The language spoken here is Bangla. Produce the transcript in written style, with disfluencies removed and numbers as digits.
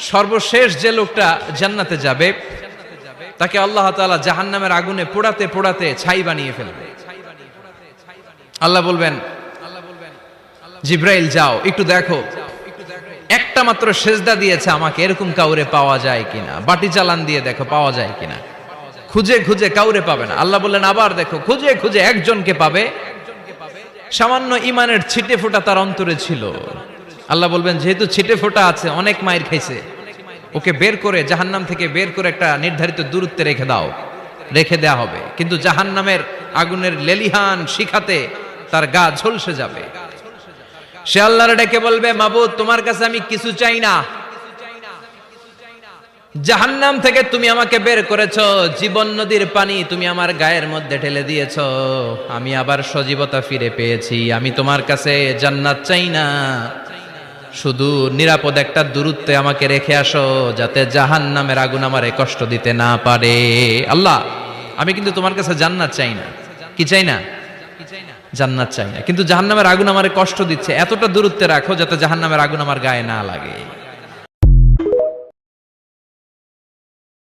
সর্বশেষ যে লোকটা জান্নাতে যাবে তাকে আল্লাহ তাআলা জাহান্নামের আগুনে পোড়াতে পোড়াতে ছাই বানিয়ে ফেলবে। আল্লাহ বলবেন, জিব্রাইল যাও একটু দেখো, একটা মাত্র সেজদা দিয়েছে আমাকে, এরকম কাউরে পাওয়া যায় কিনা। বাটি চালান দিয়ে দেখো পাওয়া যায় কিনা। খুঁজে খুঁজে কাউরে পাবে না। আল্লাহ বললেন আবার দেখো, খুঁজে খুঁজে একজনকে পাবে, সামান্য ইমানের ছিটে ফোঁটা তার অন্তরে ছিল। আল্লাহ বলবেন যেহেতু ছিটে ফোঁটা আছে, অনেক মায়ের খাইছে, ওকে বের করে জাহান্নাম থেকে বের করে একটা নির্ধারিত দূরত্বে রেখে দাও। রেখে দেয়া হবে, কিন্তু জাহান্নামের আগুনের লেলিহান শিখাতে তার গা ঝলসে যাবে। সে আল্লাহর ডেকে বলবে, মাবুদ তোমার কাছে আমি কিছু চাই না, জাহান্নাম থেকে তুমি আমাকে বের করেছো, জীবন নদীর পানি তুমি আমার গায়ের মধ্যে ঢেলে দিয়েছো, আমি আবার সজীবতা ফিরে পেয়েছি। আমি তোমার কাছে জান্নাত চাই না, শুধু নিরাপদ একটা দূরত্বে আমাকে রেখে আসো, যাতে জাহান্নামের আগুন আমারে কষ্ট দিতে না পারে। আল্লাহ আমি কিন্তু তোমার কাছে জান্নাত চাই না। কি চাই না? জান্নাত চাই না, কিন্তু জাহান্নামের আগুন আমারে কষ্ট দিচ্ছে, এতটা দূরত্বে রাখো যাতে জাহান্নামের আগুন আমার গায়ে না লাগে।